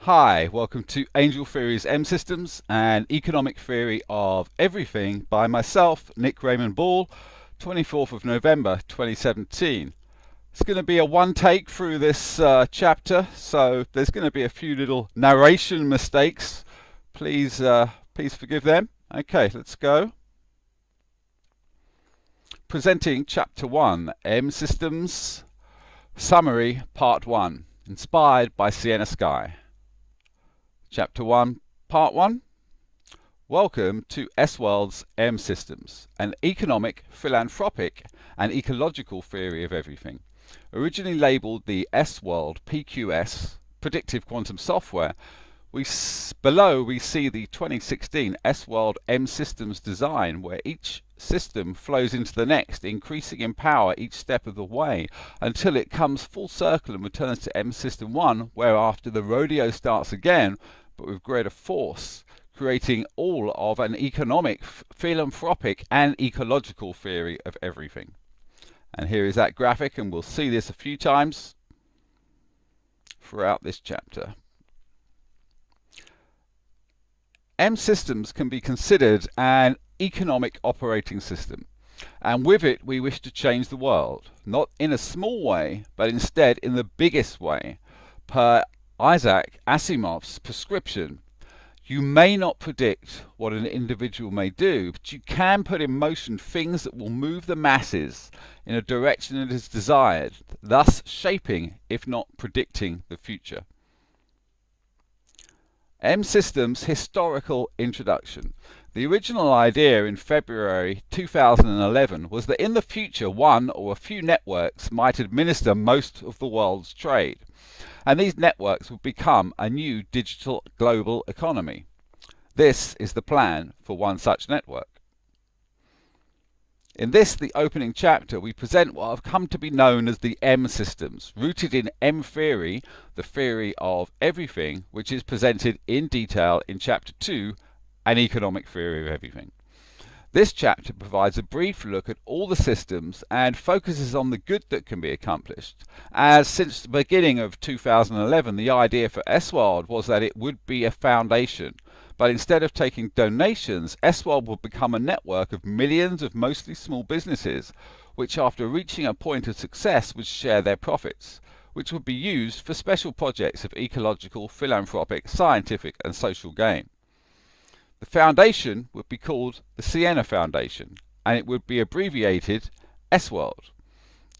Hi, welcome to Angel Theory's M Systems and Economic Theory of Everything by myself, Nick Raymond Ball, 24th of November 2017. It's going to be a one take through this chapter, so there's going to be a few little narration mistakes. Please forgive them. Okay, let's go. Presenting Chapter 1, M Systems Summary, Part 1, inspired by Sienna Skye. Chapter 1, Part 1. Welcome to S-World's M Systems, an economic, philanthropic, and ecological theory of everything. Originally labelled the S-World PQS, Predictive Quantum Software, below we see the 2016 S-World M Systems design, where each system flows into the next, increasing in power each step of the way until it comes full circle and returns to M System 1, whereafter the rodeo starts again, but with greater force, creating all of an economic, philanthropic, and ecological theory of everything. And here is that graphic, and we'll see this a few times throughout this chapter. M Systems can be considered an economic operating system, and with it we wish to change the world, not in a small way, but instead in the biggest way. Per Isaac Asimov's prescription, you may not predict what an individual may do, but you can put in motion things that will move the masses in a direction that is desired, thus shaping, if not predicting, the future. M Systems historical introduction. The original idea in February 2011 was that in the future one or a few networks might administer most of the world's trade, and these networks would become a new digital global economy. This is the plan for one such network. In this, the opening chapter, we present what have come to be known as the M Systems, rooted in M theory, the theory of everything, which is presented in detail in Chapter 2, an economic theory of everything. This chapter provides a brief look at all the systems and focuses on the good that can be accomplished, as since the beginning of 2011 the idea for S-World was that it would be a foundation. But instead of taking donations, S-World will become a network of millions of mostly small businesses, which after reaching a point of success would share their profits, which would be used for special projects of ecological, philanthropic, scientific and social gain. The foundation would be called the Sienna Foundation, and it would be abbreviated S-World.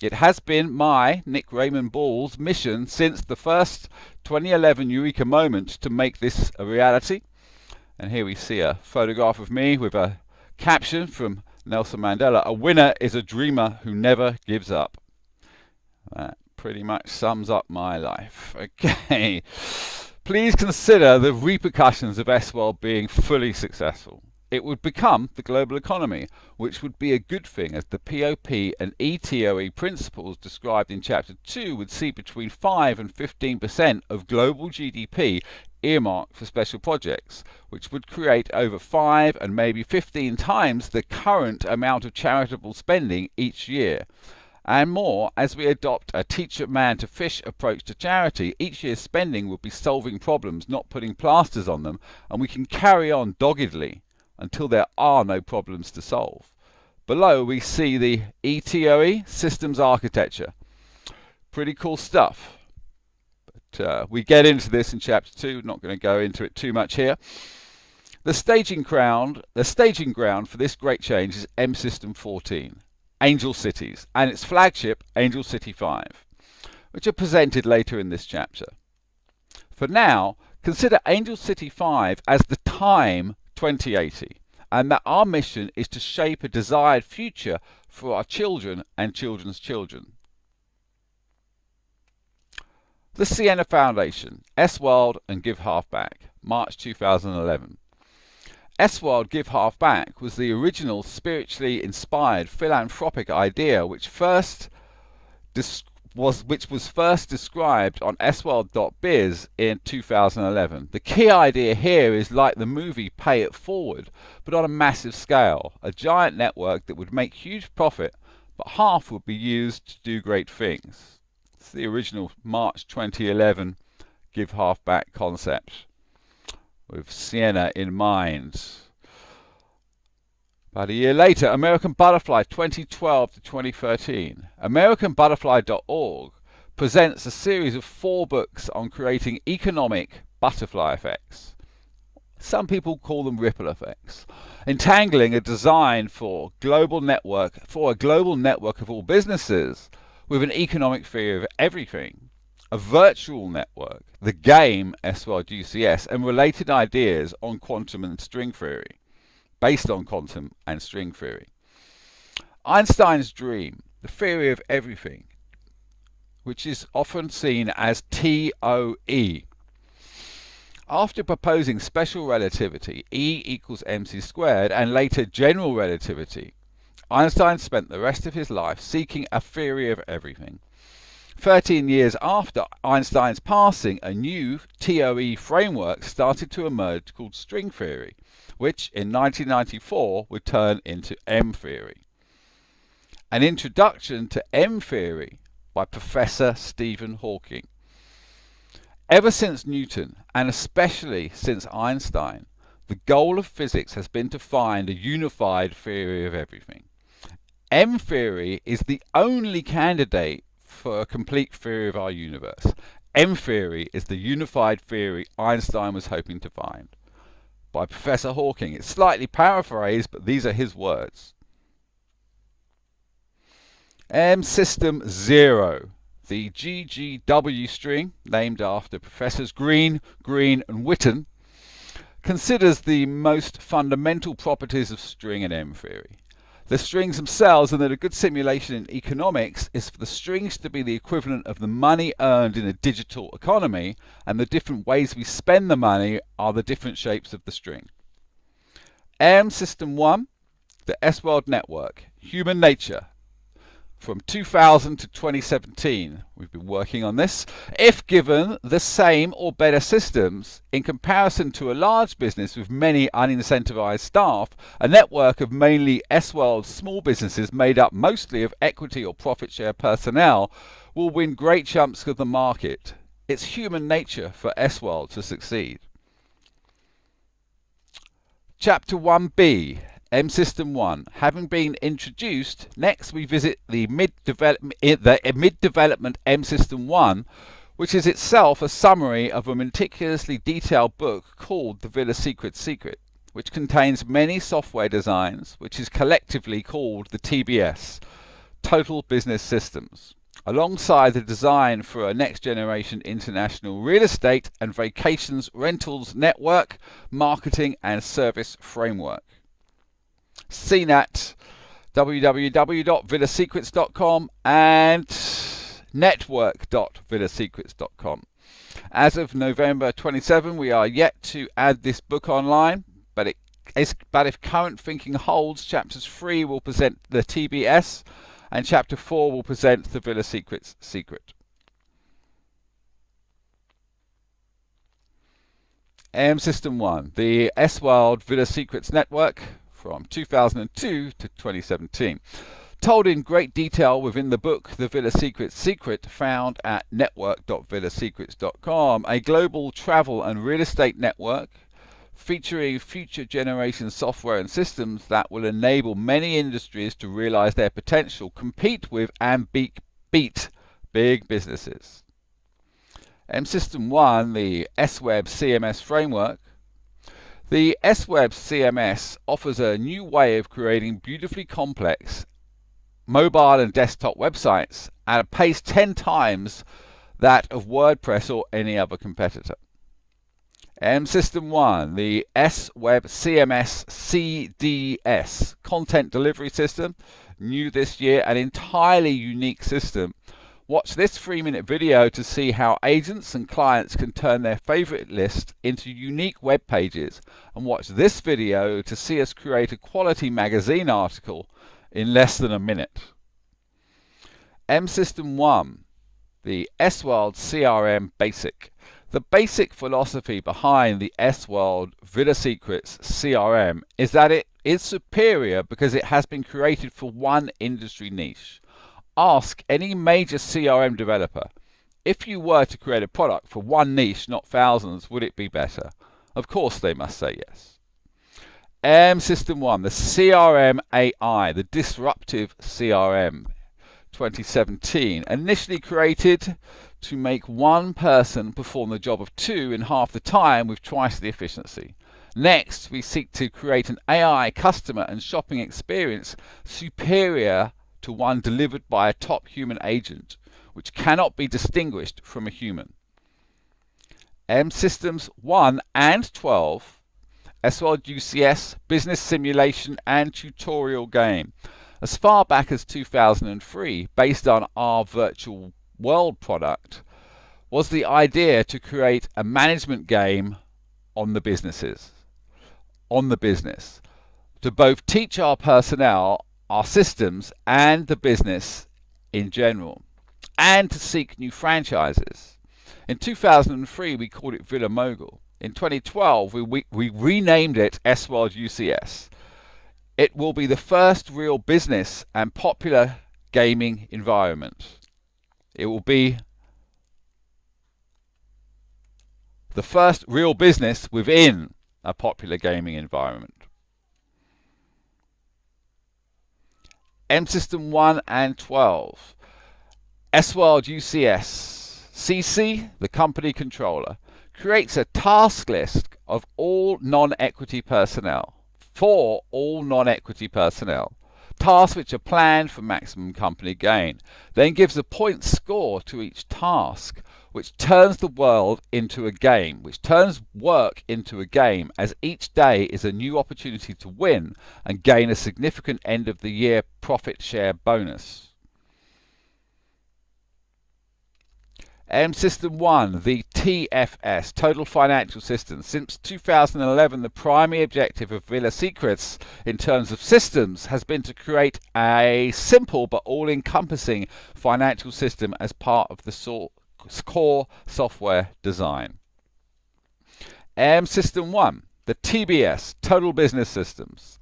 It has been my, Nick Raymond Ball's, mission since the first 2011 Eureka moment to make this a reality. And here we see a photograph of me with a caption from Nelson Mandela: "A winner is a dreamer who never gives up." That pretty much sums up my life. Okay. Please consider the repercussions of S-World being fully successful. It would become the global economy, which would be a good thing, as the POP and ETOE principles described in Chapter 2 would see between 5 and 15% of global GDP earmarked for special projects, which would create over 5 and maybe 15 times the current amount of charitable spending each year. And more, as we adopt a teach a man to fish approach to charity, each year's spending will be solving problems, not putting plasters on them, and we can carry on doggedly until there are no problems to solve. Below we see the ETOE systems architecture. Pretty cool stuff. But we get into this in Chapter 2, not going to go into it too much here. The staging ground for this great change is M System 14, Angel Cities, and its flagship Angel City 5, which are presented later in this chapter. For now, consider Angel City 5 as the time 2080, and that our mission is to shape a desired future for our children and children's children. The Sienna Foundation, S-World and Give Half Back, March 2011. S-World Give Half Back was the original spiritually inspired philanthropic idea which was first described on sworld.biz in 2011. The key idea here is like the movie Pay It Forward, but on a massive scale, a giant network that would make huge profit, but half would be used to do great things. It's the original March 2011 give half back concept with Sienna in mind. About a year later, American Butterfly 2012 to 2013. AmericanButterfly.org presents a series of 4 books on creating economic butterfly effects. Some people call them ripple effects, entangling a design for a global network of all businesses with an economic theory of everything, a virtual network, the game S-World UCS, and related ideas on quantum and string theory, based on quantum and string theory. Einstein's dream, the theory of everything, which is often seen as TOE. After proposing special relativity, E equals mc squared, and later general relativity, Einstein spent the rest of his life seeking a theory of everything. 13 years after Einstein's passing, a new TOE framework started to emerge called string theory, which in 1994 would turn into M theory. An introduction to M theory by Professor Stephen Hawking. Ever since Newton, and especially since Einstein, the goal of physics has been to find a unified theory of everything. M theory is the only candidate for a complete theory of our universe. M theory is the unified theory Einstein was hoping to find. By Professor Hawking. It's slightly paraphrased, but these are his words. M system 0. The GGW string, named after Professors Green, and Witten, considers the most fundamental properties of string and M theory. The strings themselves, and that a good simulation in economics is for the strings to be the equivalent of the money earned in a digital economy, and the different ways we spend the money are the different shapes of the string. M System 1, the S-World Network, Human Nature. From 2000 to 2017, we've been working on this. If given the same or better systems, in comparison to a large business with many unincentivized staff, a network of mainly S-World small businesses made up mostly of equity or profit share personnel will win great chunks of the market. It's human nature for S-World to succeed. Chapter 1b. M System 1. Having been introduced, next we visit the mid-development M System 1, which is itself a summary of a meticulously detailed book called The Villa Secret, which contains many software designs, which is collectively called the TBS, Total Business Systems, alongside the design for a next-generation international real estate and vacations rentals network, marketing and service framework. CNAT, www.villasecrets.com and network.villasecrets.com. As of November 27, we are yet to add this book online, but if current thinking holds, Chapters 3 will present the TBS and Chapter 4 will present the Villa Secrets secret. M System 1, the S-World Villa Secrets Network, from 2002 to 2017. Told in great detail within the book The Villa Secret, found at network.villasecrets.com, a global travel and real estate network featuring future generation software and systems that will enable many industries to realize their potential, compete with and beat big businesses. M System 1, the S-Web CMS framework. The S-Web CMS offers a new way of creating beautifully complex mobile and desktop websites at a pace 10 times that of WordPress or any other competitor. M System 1, the S-Web CMS CDS, Content Delivery System, new this year, an entirely unique system. Watch this 3-minute video to see how agents and clients can turn their favorite list into unique web pages, and watch this video to see us create a quality magazine article in less than a minute. M System 1, the S-World CRM Basic. The basic philosophy behind the S-World Villa Secrets CRM is that it is superior because it has been created for one industry niche. Ask any major CRM developer. if you were to create a product for one niche, not thousands, would it be better? Of course they must say yes. System 1, the CRM AI, the disruptive CRM, 2017, initially created to make one person perform the job of two in half the time with twice the efficiency. Next, we seek to create an AI customer and shopping experience superior to one delivered by a top human agent, which cannot be distinguished from a human. Systems 1 and 12, S-World UCS, business simulation and tutorial game. As far back as 2003, based on our virtual world product, was the idea to create a management game on the business, to both teach our personnel, our systems, and the business in general, and to seek new franchises. In 2003, we called it Villa Mogul. In 2012, we renamed it S-World UCS. It will be the first real business and popular gaming environment. It will be the first real business within a popular gaming environment. System 1 and 12. S-World UCS. CC, the company controller, creates a task list of all non-equity personnel, for all non-equity personnel, tasks which are planned for maximum company gain, then gives a point score to each task, which turns the world into a game, which turns work into a game, as each day is a new opportunity to win and gain a significant end of the year profit share bonus. System 1, the TFS, Total Financial System. Since 2011, the primary objective of Villa Secrets in terms of systems has been to create a simple but all-encompassing financial system as part of the core software design. System 1, the TBS, Total Business Systems.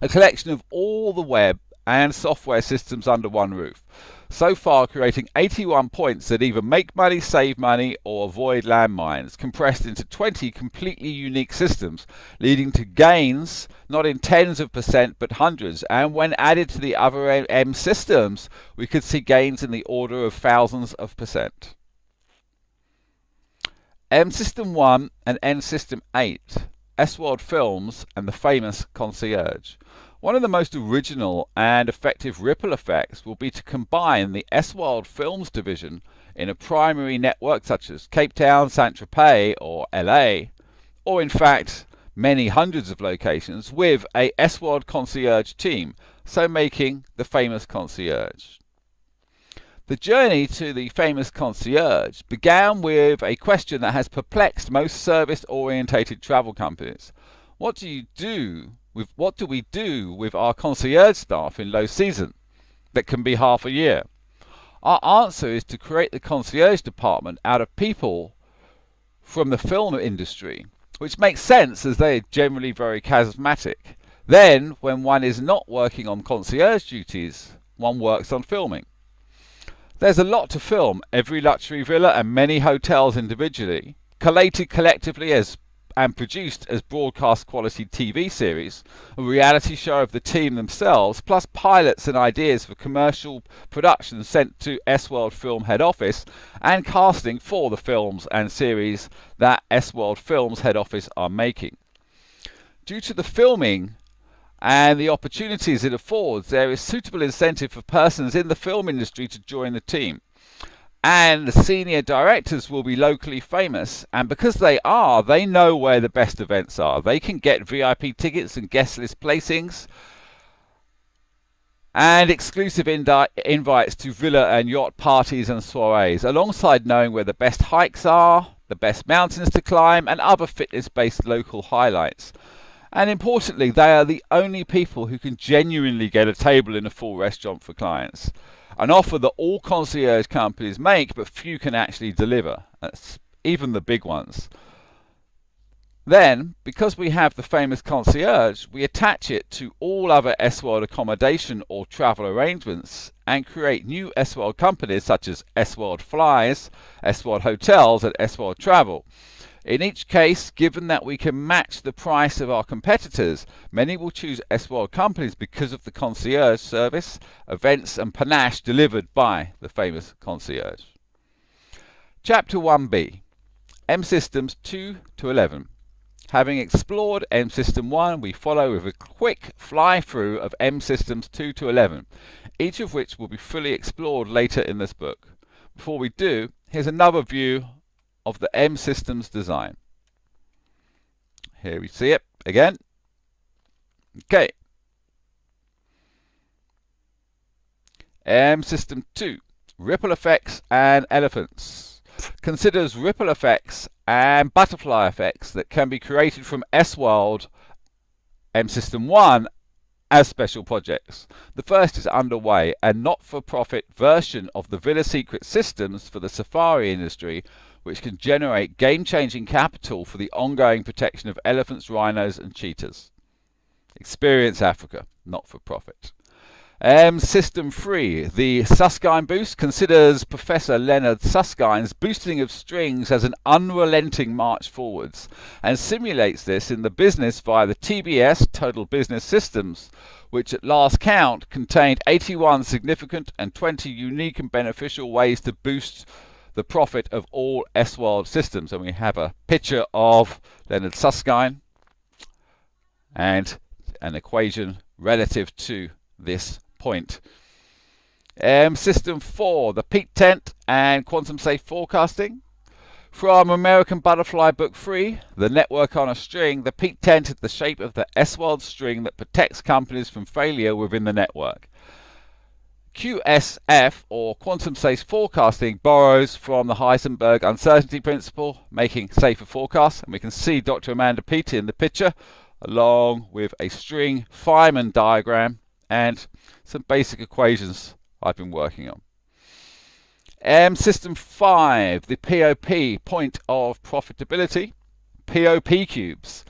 A collection of all the web and software systems under one roof. So far creating 81 points that either make money, save money, or avoid landmines, compressed into 20 completely unique systems, leading to gains not in tens of percent but hundreds, and when added to the other M systems, we could see gains in the order of thousands of percent. M System 1 and N System 8, S-World Films and the famous concierge. One of the most original and effective ripple effects will be to combine the S-World Films division in a primary network such as Cape Town, Saint-Tropez or LA, or in fact many hundreds of locations, with a S-World concierge team, so making the famous concierge. The journey to the famous concierge began with a question that has perplexed most service-orientated travel companies. What do we do with our concierge staff in low season? That can be half a year. Our answer is to create the concierge department out of people from the film industry, which makes sense as they are generally very charismatic. Then, when one is not working on concierge duties, one works on filming. There's a lot to film, every luxury villa and many hotels individually, collated collectively and produced as broadcast quality TV series, a reality show of the team themselves, plus pilots and ideas for commercial production sent to S-World Film head office, and casting for the films and series that S-World Films head office are making. Due to the filming and the opportunities it affords, there is suitable incentive for persons in the film industry to join the team. And the senior directors will be locally famous, and because they know where the best events are. They can get VIP tickets and guest list placings and exclusive invites to villa and yacht parties and soirees, alongside knowing where the best hikes are, the best mountains to climb, and other fitness-based local highlights. And importantly, they are the only people who can genuinely get a table in a full restaurant for clients. An offer that all concierge companies make, but few can actually deliver. That's even the big ones. Then, because we have the famous concierge, we attach it to all other S-World accommodation or travel arrangements and create new S-World companies such as S-World Flies, S-World Hotels and S-World Travel. In each case, given that we can match the price of our competitors, many will choose S-World companies because of the concierge service, events and panache delivered by the famous concierge. Chapter 1b, M Systems 2 to 11. Having explored M System 1, we follow with a quick fly-through of M Systems 2 to 11, each of which will be fully explored later in this book. Before we do, here's another view of the M Systems design. Here we see it again. Okay. M System 2, ripple effects and elephants. Considers ripple effects and butterfly effects that can be created from S-World M System 1 as special projects. The first is underway, a not-for-profit version of the Villa Secret systems for the safari industry, which can generate game-changing capital for the ongoing protection of elephants, rhinos and cheetahs. Experience Africa, not-for-profit. System 3, the Susskind boost, considers Professor Leonard Susskind's boosting of strings as an unrelenting march forwards and simulates this in the business via the TBS, Total Business Systems, which at last count contained 81 significant and 20 unique and beneficial ways to boost the profit of all S-World systems. And we have a picture of Leonard Susskind and an equation relative to this point. System 4, the peak tent and quantum safe forecasting. From American Butterfly Book 3, The Network on a String, the peak tent is the shape of the S-World string that protects companies from failure within the network. QSF, or quantum safe forecasting, borrows from the Heisenberg uncertainty principle, making safer forecasts. And we can see Dr. Amanda Peaty in the picture, along with a string Feynman diagram and some basic equations I've been working on. System 5, the POP, point of profitability, POP cubes.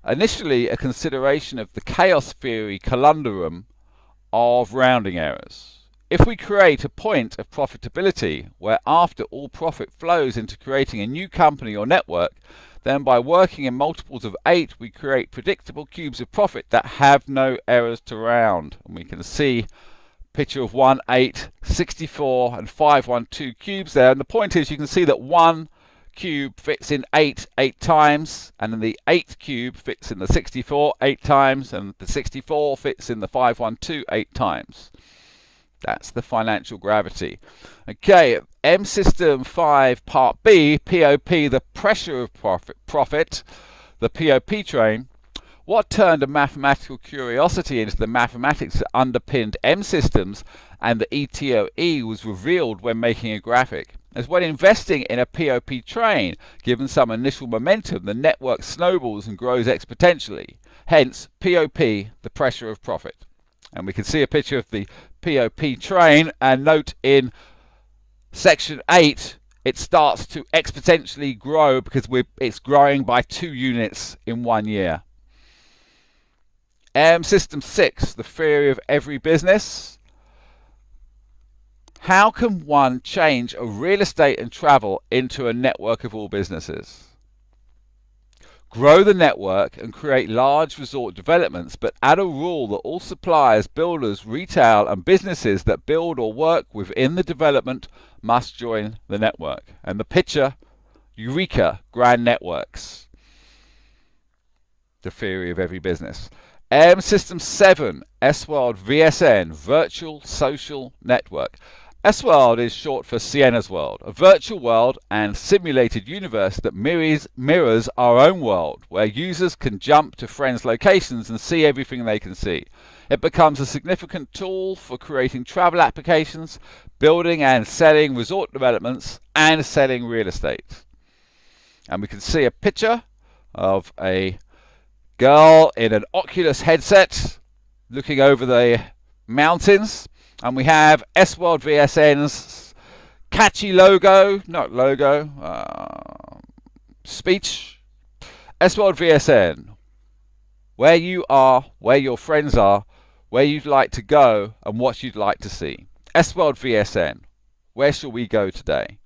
Initially a consideration of the chaos theory conundrum of rounding errors. If we create a point of profitability where after all profit flows into creating a new company or network, then by working in multiples of 8 we create predictable cubes of profit that have no errors to round. And we can see a picture of 1, 8, 64 and 512 cubes there. And the point is you can see that 1 cube fits in 8 times, and then the 8th cube fits in the 64 8 times, and the 64 fits in the 512 8 times. That's the financial gravity. Okay, M System 5 Part B, POP, the pressure of profit, the POP train. What turned a mathematical curiosity into the mathematics that underpinned M Systems and the ETOE was revealed when making a graphic. As when investing in a POP train, given some initial momentum, the network snowballs and grows exponentially. Hence, POP, the pressure of profit. And we can see a picture of the POP train, and note in section 8 it starts to exponentially grow because it's growing by 2 units in 1 year. System 6, the theory of every business. How can one change a real estate and travel into a network of all businesses? Grow the network and create large resort developments, but add a rule that all suppliers, builders, retail and businesses that build or work within the development must join the network. And the picture, Eureka, Grand Networks. The theory of every business. System 7, S-World VSN, Virtual Social Network. S-World is short for Sienna's world, a virtual world and simulated universe that mirrors our own world, where users can jump to friends' locations and see everything they can see. It becomes a significant tool for creating travel applications, building and selling resort developments, and selling real estate. And we can see a picture of a girl in an Oculus headset looking over the mountains. And we have S-World VSN's catchy logo, speech. S-World VSN, where you are, where your friends are, where you'd like to go, and what you'd like to see. S-World VSN, where shall we go today?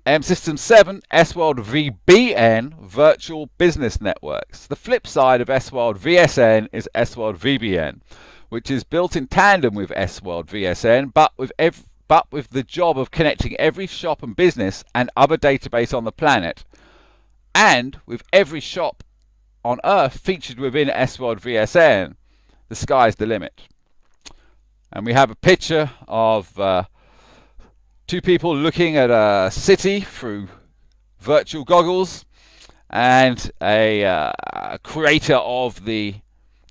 M-System 7, S-World VBN, Virtual Business Networks. The flip side of S-World VSN is S-World VBN, which is built in tandem with S-World VSN, but with the job of connecting every shop and business and other database on the planet, and with every shop on Earth featured within S-World VSN. The sky's the limit. And we have a picture of two people looking at a city through virtual goggles, and a creator of the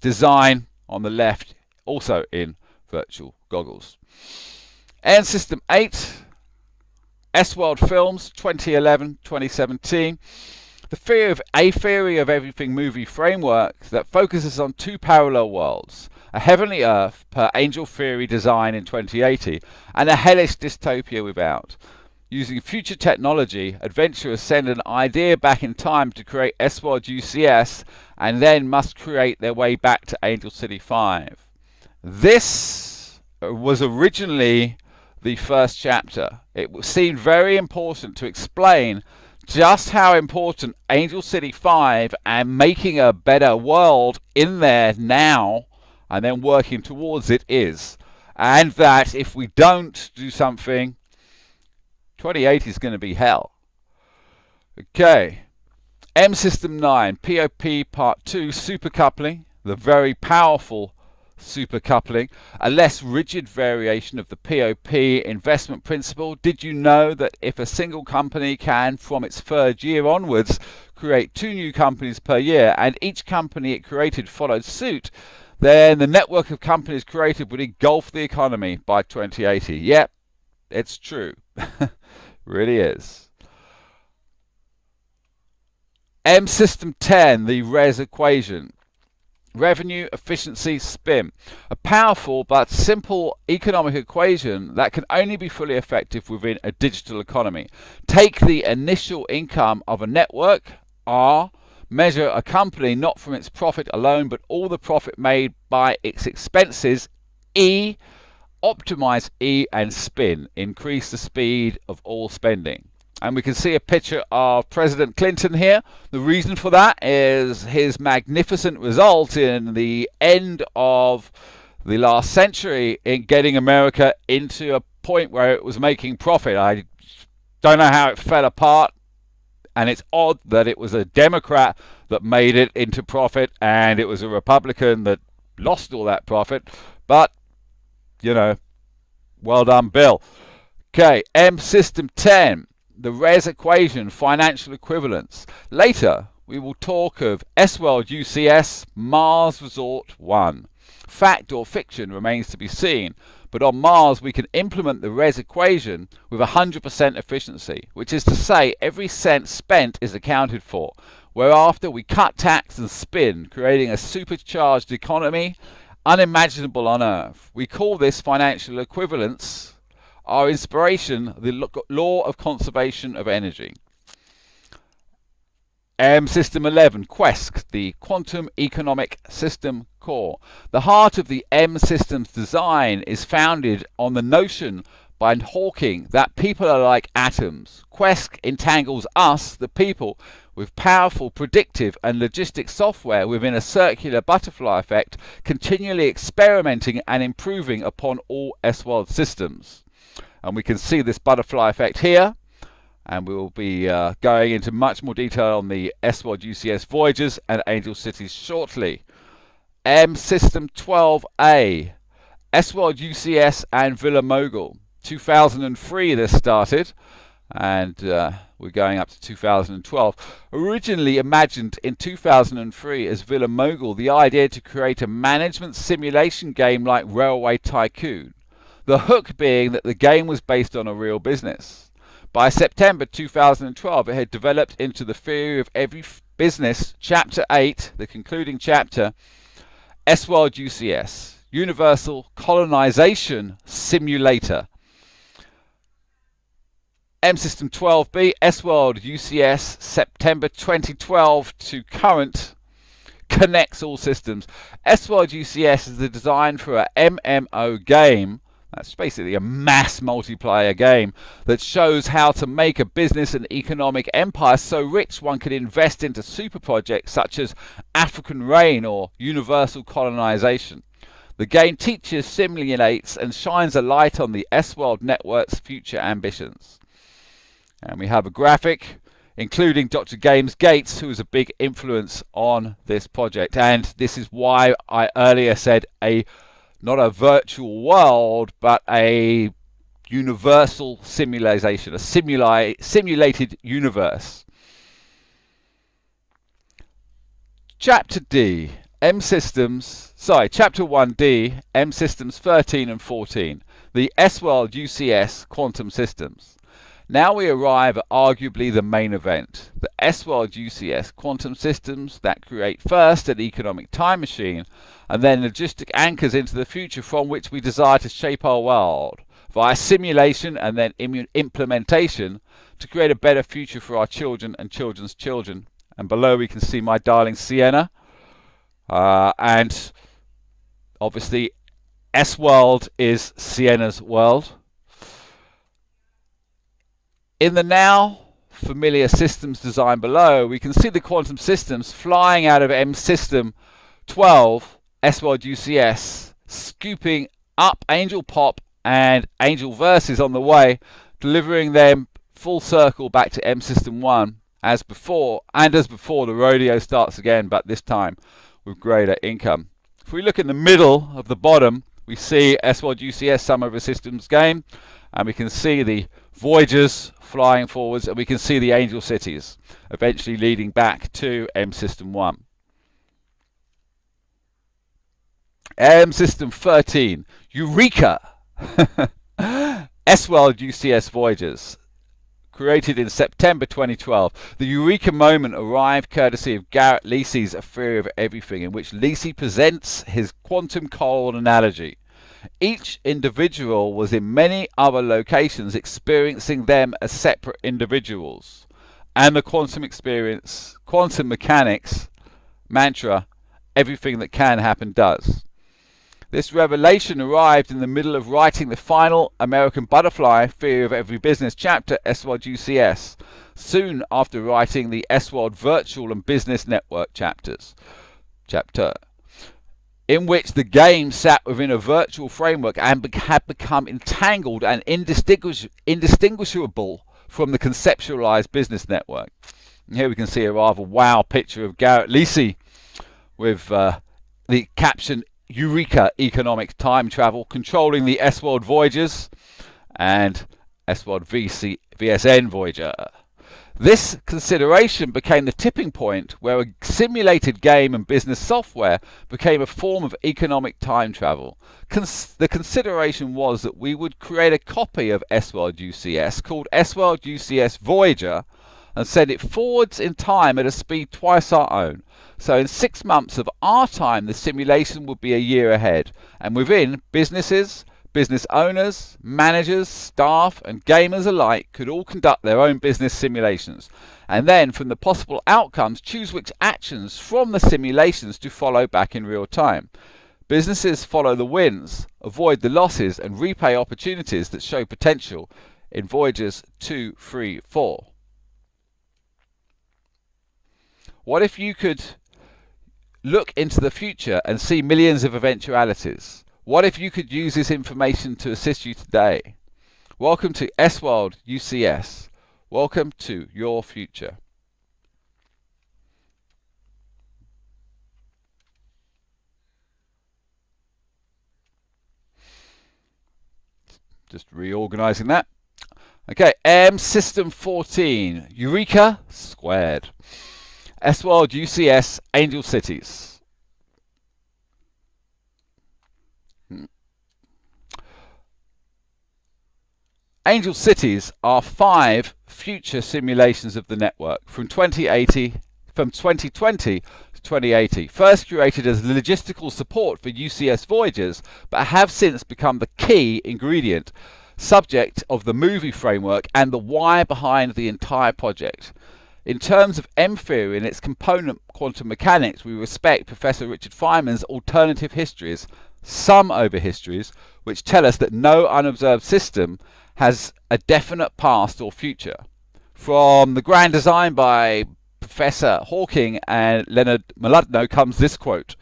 design on the left also in virtual goggles. M-System 8, S-World Films, 2011-2017. A theory of everything movie framework that focuses on two parallel worlds, a heavenly Earth per Angel Theory design in 2080, and a hellish dystopia without. Using future technology, adventurers send an idea back in time to create S-World UCS, and then must create their way back to Angel City 5. This was originally the first chapter. It seemed very important to explain just how important Angel City 5 and making a better world in there now and then working towards it is. And that if we don't do something, 2080 is going to be hell. Okay. M-System 9, POP Part 2, supercoupling, the very powerful supercoupling, a less rigid variation of the POP investment principle. Did you know that if a single company can, from its third year onwards, create 2 new companies per year, and each company it created followed suit, then the network of companies created would engulf the economy by 2080? Yep, it's true. Really is. M-System 10, the RES equation. Revenue, efficiency, spin. A powerful but simple economic equation that can only be fully effective within a digital economy. Take the initial income of a network, R, measure a company not from its profit alone but all the profit made by its expenses, E, optimize E, and spin, increase the speed of all spending. And we can see a picture of President Clinton here. The reason for that is his magnificent result in the end of the last century in getting America into a point where it was making profit. I don't know how it fell apart, and it's odd that it was a Democrat that made it into profit and it was a Republican that lost all that profit. But, you know, well done, Bill. Okay, M-System 10. The RES equation, financial equivalence. Later, we will talk of S-World UCS, Mars Resort 1. Fact or fiction remains to be seen, but on Mars we can implement the RES equation with 100% efficiency, which is to say every cent spent is accounted for, whereafter we cut tax and spin, creating a supercharged economy unimaginable on Earth. We call this financial equivalence. Our inspiration, the law of conservation of energy. M-System 11, QESC, the Quantum Economic System Core. The heart of the M-System's design is founded on the notion by Hawking that people are like atoms. QESC entangles us, the people, with powerful predictive and logistic software within a circular butterfly effect, continually experimenting and improving upon all S-World systems. And we can see this butterfly effect here, and we will be going into much more detail on the S-World UCS voyages and Angel Cities shortly. M-System 12A, S-World UCS and Villa Mogul. 2003 this started, and we're going up to 2012. Originally imagined in 2003 as Villa Mogul, the idea to create a management simulation game like Railway Tycoon. The hook being that the game was based on a real business. By September 2012, it had developed into the theory of every business, Chapter 8, the concluding chapter, S-World UCS, Universal Colonization Simulator. M System 12B, S-World UCS, September 2012 to current, connects all systems. S-World UCS is the design for a MMO game. That's basically a mass multiplayer game that shows how to make a business and economic empire so rich one could invest into super projects such as African Rain or Universal Colonization. The game teaches, simulates, and shines a light on the S-World network's future ambitions. And we have a graphic including Dr. James Gates, who was a big influence on this project. And this is why I earlier said not a virtual world, but a universal simulation, a simulated universe. Chapter 1D, M Systems 13 and 14, the S-World UCS Quantum Systems. Now we arrive at arguably the main event, the S-World UCS Quantum Systems that create first an economic time machine and then logistic anchors into the future from which we desire to shape our world via simulation and then implementation to create a better future for our children and children's children. And below we can see my darling Sienna, and obviously S-World is Sienna's world. In the now familiar systems design below, we can see the quantum systems flying out of M System 12, S-World UCS, scooping up Angel Pop and Angel Verses on the way, delivering them full circle back to M System 1 as before, and as before the rodeo starts again, but this time with greater income. If we look in the middle of the bottom, we see S-World UCS Sum Over Systems game, and we can see the Voyagers flying forwards, and we can see the Angel Cities eventually leading back to M System 1. M System 13, Eureka! S-World UCS Voyagers, created in September 2012. The Eureka moment arrived courtesy of Garrett Lacey's A Theory of Everything, in which Lacey presents his quantum cold analogy. Each individual was in many other locations, experiencing them as separate individuals. And the quantum experience, quantum mechanics, mantra, everything that can happen does. This revelation arrived in the middle of writing the final American Butterfly Theory of Every Business chapter, S-World UCS, soon after writing the S-World Virtual and Business Network chapter, in which the game sat within a virtual framework and had become entangled and indistinguishable from the conceptualized business network. And here we can see a rather wow picture of Garrett Lacey with the caption Eureka Economic Time Travel controlling the S-World Voyagers and S-World VSN Voyager. This consideration became the tipping point where a simulated game and business software became a form of economic time travel. The consideration was that we would create a copy of S-World UCS called S-World UCS Voyager and send it forwards in time at a speed twice our own. So in 6 months of our time, the simulation would be a year ahead. And within, businesses, business owners, managers, staff, and gamers alike could all conduct their own business simulations, and then from the possible outcomes choose which actions from the simulations to follow back in real time. Businesses follow the wins, avoid the losses, and repay opportunities that show potential in Voyagers 2, 3, 4. What if you could look into the future and see millions of eventualities? What if you could use this information to assist you today? Welcome to S-World UCS. Welcome to your future. Just reorganizing that. Okay, M System 14, Eureka squared. S-World UCS Angel Cities. Angel Cities are 5 future simulations of the network from 2020 to 2080. First created as logistical support for UCS Voyagers, but have since become the key ingredient, subject of the movie framework and the why behind the entire project. In terms of M-theory and its component quantum mechanics, we respect Professor Richard Feynman's alternative histories, sum over histories, which tell us that no unobserved system has a definite past or future. From the grand design by Professor Hawking and Leonard Mlodinow comes this quote: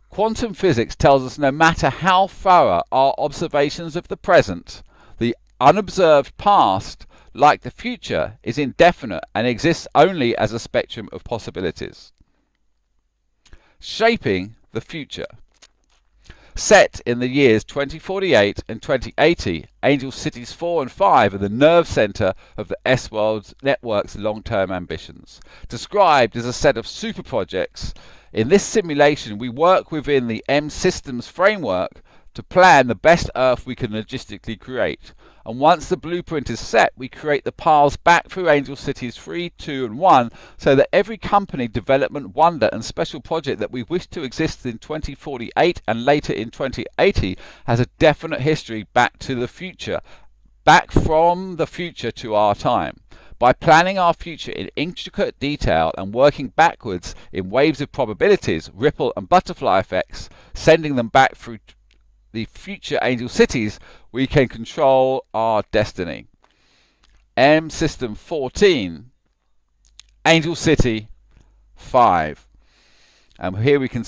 "Quantum physics tells us no matter how thorough our observations of the present, the unobserved past, like the future, is indefinite and exists only as a spectrum of possibilities." Shaping the future. Set in the years 2048 and 2080, Angel Cities 4 and 5 are the nerve centre of the S-World network's long-term ambitions. Described as a set of super projects, in this simulation we work within the M-Systems framework to plan the best Earth we can logistically create. And once the blueprint is set, we create the paths back through Angel Cities 3, 2 and 1 so that every company, development, wonder and special project that we wish to exist in 2048 and later in 2080 has a definite history back to the future, back from the future to our time. By planning our future in intricate detail and working backwards in waves of probabilities, ripple and butterfly effects, sending them back through the future Angel Cities, we can control our destiny. M System 14, Angel City 5. And here we can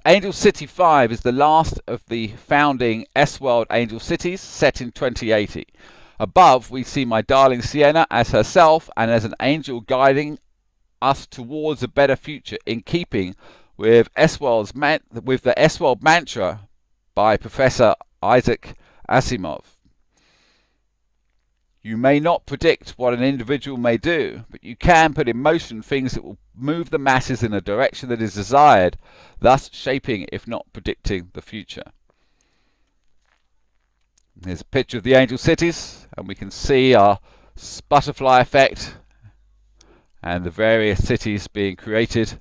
Angel City 5 is the last of the founding S-World Angel Cities, set in 2080. Above we see my darling Sienna as herself and as an angel guiding us towards a better future, in keeping with the S-World mantra by Professor Isaac Asimov. You may not predict what an individual may do, but you can put in motion things that will move the masses in a direction that is desired, thus shaping, if not predicting, the future. Here's a picture of the Angel Cities, and we can see our butterfly effect and the various cities being created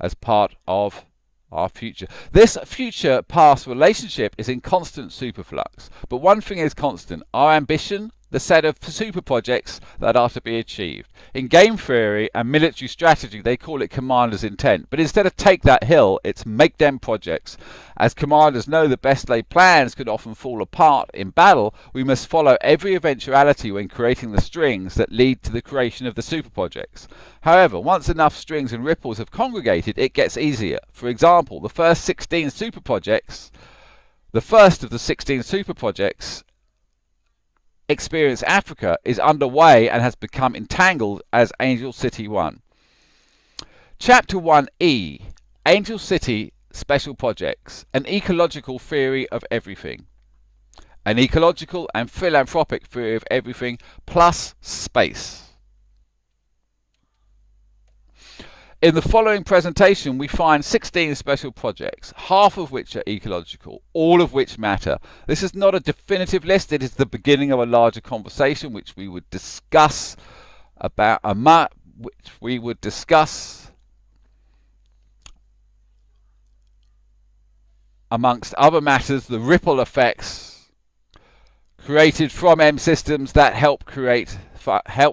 as part of our future. This future-past relationship is in constant superflux, but one thing is constant: our ambition, the set of super projects that are to be achieved. In game theory and military strategy they call it commander's intent, but instead of take that hill, it's make them projects. As commanders know the best laid plans could often fall apart in battle, we must follow every eventuality when creating the strings that lead to the creation of the super projects. However, once enough strings and ripples have congregated, it gets easier. For example, the first of the 16 super projects, Experience Africa, is underway and has become entangled as Angel City 1. Chapter 1E, Angel City Special Projects, an ecological theory of everything. An ecological and philanthropic theory of everything, plus space. In the following presentation we find 16 special projects, half of which are ecological, all of which matter. This is not a definitive list, it is the beginning of a larger conversation which we would discuss amongst other matters, the ripple effects created from M systems that help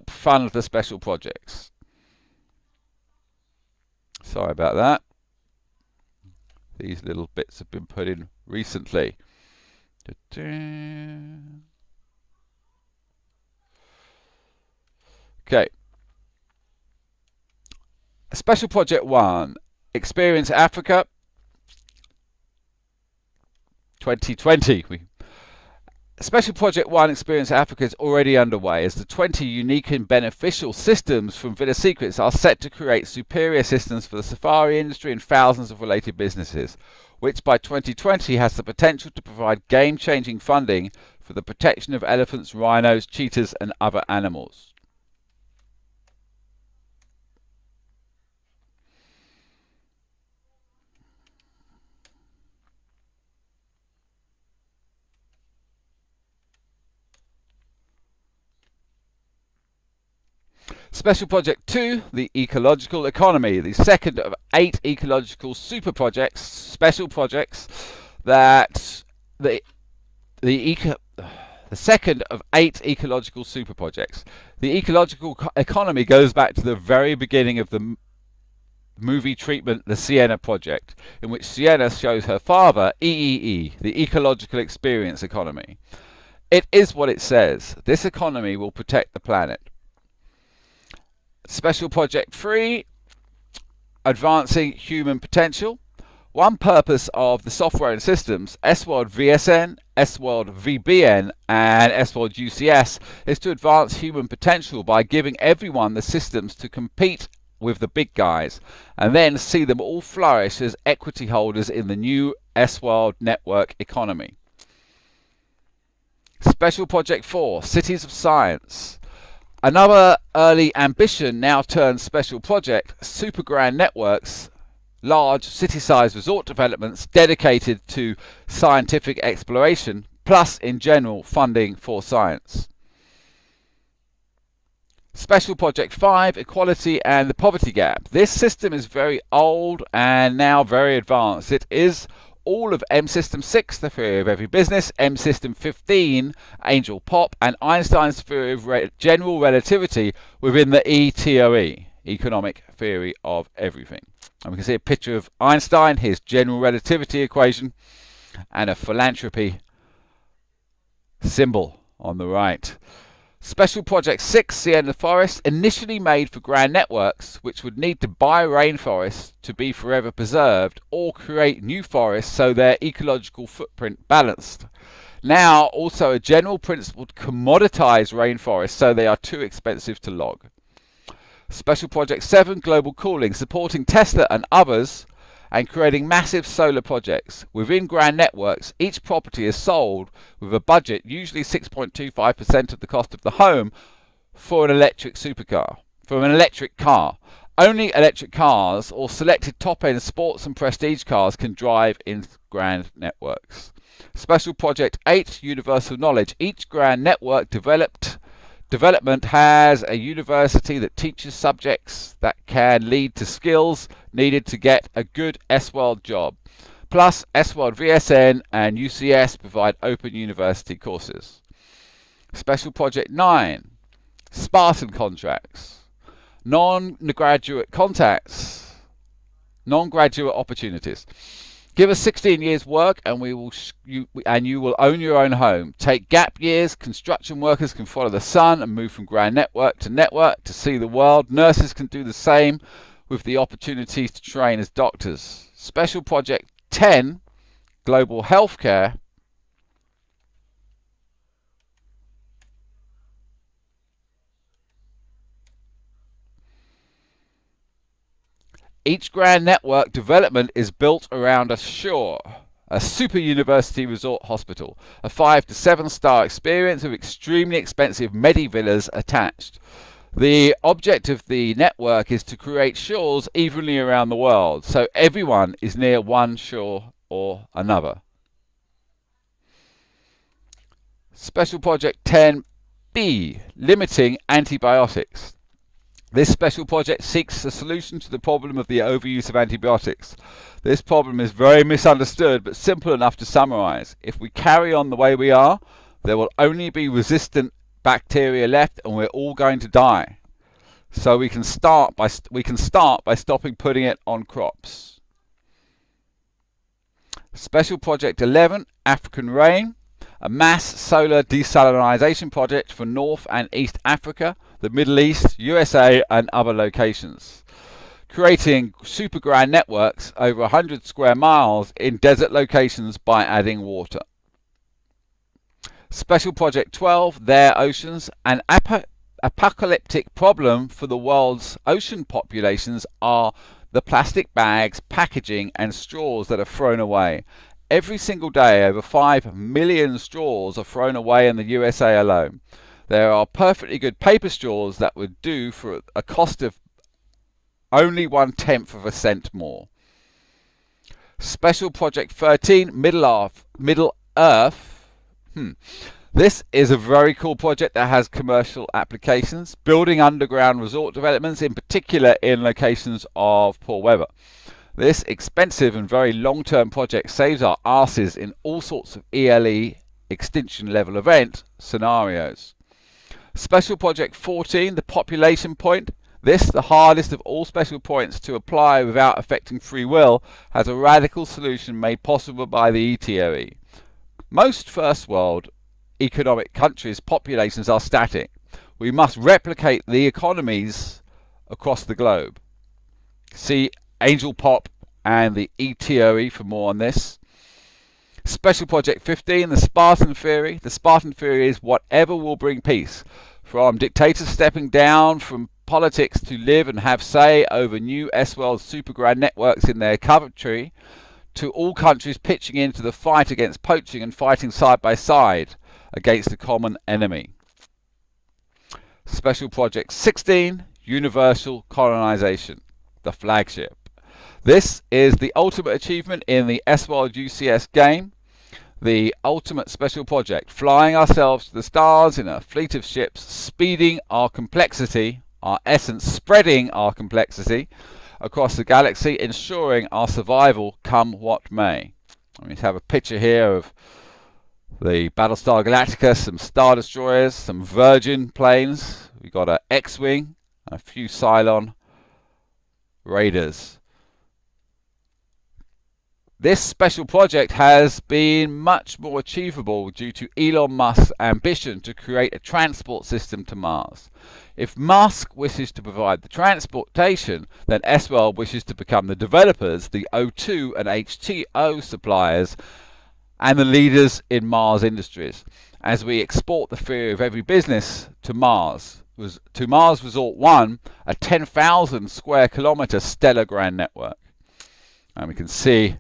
fund the special projects. Sorry about that. These little bits have been put in recently. Okay. Special Project 1, Experience Africa 2020. Special Project 1 Experience Africa is already underway, as the 20 unique and beneficial systems from Villa Secrets are set to create superior systems for the safari industry and thousands of related businesses, which by 2020 has the potential to provide game-changing funding for the protection of elephants, rhinos, cheetahs and other animals. Special Project 2, the Ecological Economy, the second of 8 ecological super projects, special projects that the the second of 8 ecological super projects. The ecological economy goes back to the very beginning of the movie treatment, the Sienna Project, in which Sienna shows her father EEE, the Ecological Experience Economy. It is what it says. This economy will protect the planet. Special Project 3, Advancing Human Potential. One purpose of the software and systems, S-World VSN, S-World VBN, and S-World UCS, is to advance human potential by giving everyone the systems to compete with the big guys, and then see them all flourish as equity holders in the new S-World network economy. Special Project 4, Cities of Science. Another early ambition now turned special project, super grand networks, large city-sized resort developments dedicated to scientific exploration, plus in general funding for science. Special Project 5, Equality and the Poverty Gap. This system is very old and now very advanced. It is all of M System 6, the theory of every business, M System 15, Angel Pop, and Einstein's theory of general relativity within the ETOE, Economic Theory of Everything. And we can see a picture of Einstein, his general relativity equation, and a philanthropy symbol on the right. Special Project 6, Sienna Forest, initially made for grand networks, which would need to buy rainforests to be forever preserved or create new forests so their ecological footprint balanced. Now also a general principle to commoditize rainforests so they are too expensive to log. Special Project 7, Global Cooling, Supporting Testa and others, and creating massive solar projects. Within grand networks, each property is sold with a budget, usually 6.25% of the cost of the home, for an electric car. Only electric cars or selected top-end sports and prestige cars can drive in grand networks. Special Project 8, Universal Knowledge. Each grand network development has a university that teaches subjects that can lead to skills needed to get a good S-World job. Plus, S-World VSN and UCS provide open university courses. Special Project 9, Spartan contracts. Non-graduate opportunities. Give us 16 years work and you will own your own home. Take gap years. Construction workers can follow the sun and move from grand network to see the world. Nurses can do the same with the opportunities to train as doctors. Special Project 10, Global Healthcare. Each grand network development is built around a shore, a super university resort hospital, a 5 to 7 star experience with extremely expensive medi-villas attached. The object of the network is to create shores evenly around the world, so everyone is near one shore or another. Special Project 10B, Limiting Antibiotics. This special project seeks a solution to the problem of the overuse of antibiotics. This problem is very misunderstood, but simple enough to summarize. If we carry on the way we are, there will only be resistant bacteria left and we're all going to die. So we can start by stopping putting it on crops. Special Project 11, African Rain, a mass solar desalination project for North and East Africa, the Middle East, USA and other locations. Creating super grand networks over 100 square miles in desert locations by adding water. Special Project 12, Their Oceans, an apocalyptic problem for the world's ocean populations are the plastic bags, packaging and straws that are thrown away. Every single day, over 5 million straws are thrown away in the USA alone. There are perfectly good paper straws that would do for a cost of only 1/10 of a cent more. Special Project 13, Middle Earth. This is a very cool project that has commercial applications, building underground resort developments, in particular in locations of poor weather. This expensive and very long-term project saves our asses in all sorts of ELE, extinction level event scenarios. Special Project 14, the population point. This, the hardest of all special points to apply without affecting free will, has a radical solution made possible by the TTOER. Most first world economic countries' populations are static. We must replicate the economies across the globe. See Angel Pop and the TTOER for more on this. Special Project 15, the Spartan Theory. The Spartan Theory is whatever will bring peace. From dictators stepping down from politics to live and have say over new S-World super grand networks in their country, to all countries pitching into the fight against poaching and fighting side by side against the common enemy. Special Project 16, Universal Colonization, the flagship. This is the ultimate achievement in the S-World UCS game, the ultimate special project, flying ourselves to the stars in a fleet of ships, speeding our complexity, our essence, spreading our complexity across the galaxy, ensuring our survival come what may. I'm going to have a picture here of the Battlestar Galactica, some Star Destroyers, some Virgin planes. We've got an X-Wing, a few Cylon Raiders. This special project has been much more achievable due to Elon Musk's ambition to create a transport system to Mars. If Musk wishes to provide the transportation, then S-World wishes to become the developers, the O2 and H2O suppliers, and the leaders in Mars industries, as we export the theory of every business to Mars. To Mars Resort 1, a 10,000 square kilometre stellar grand network. And we can see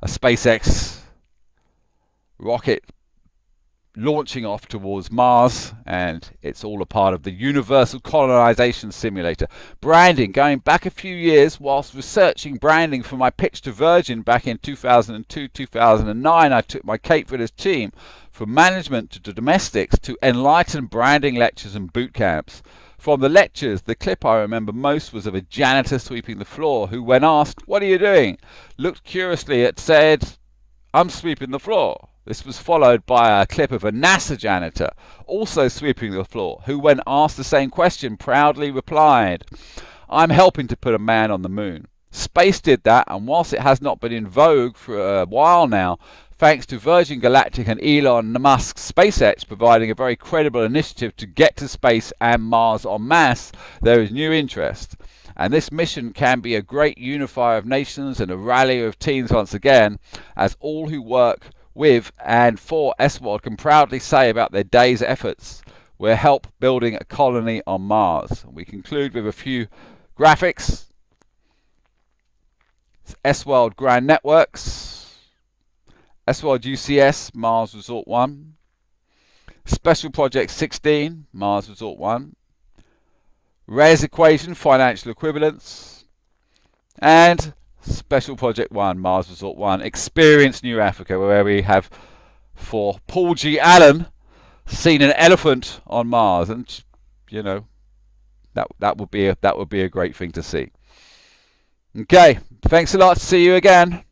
a SpaceX rocket launching off towards Mars, and it's all a part of the Universal Colonization Simulator. Branding, going back a few years, whilst researching branding for my pitch to Virgin back in 2002-2009, I took my Cape Village team from management to domestics to enlightened branding lectures and boot camps. From the lectures, the clip I remember most was of a janitor sweeping the floor who, when asked, "What are you doing?" looked curiously and said, "I'm sweeping the floor." This was followed by a clip of a NASA janitor also sweeping the floor who, when asked the same question, proudly replied, "I'm helping to put a man on the moon." Space did that, and whilst it has not been in vogue for a while now, thanks to Virgin Galactic and Elon Musk's SpaceX providing a very credible initiative to get to space and Mars en masse, there is new interest. And this mission can be a great unifier of nations and a rally of teams once again, as all who work with and for S-World can proudly say about their day's efforts, "We're help building a colony on Mars." And we conclude with a few graphics. S-World Grand Networks. S-World UCS, Mars Resort 1. Special Project 16, Mars Resort 1. Reyes Equation, Financial Equivalence. And Special Project 1, Mars Resort 1, Experience New Africa, where we have, for Paul G. Allen, seen an elephant on Mars. And, you know, that would be a great thing to see. Okay, thanks a lot. See you again.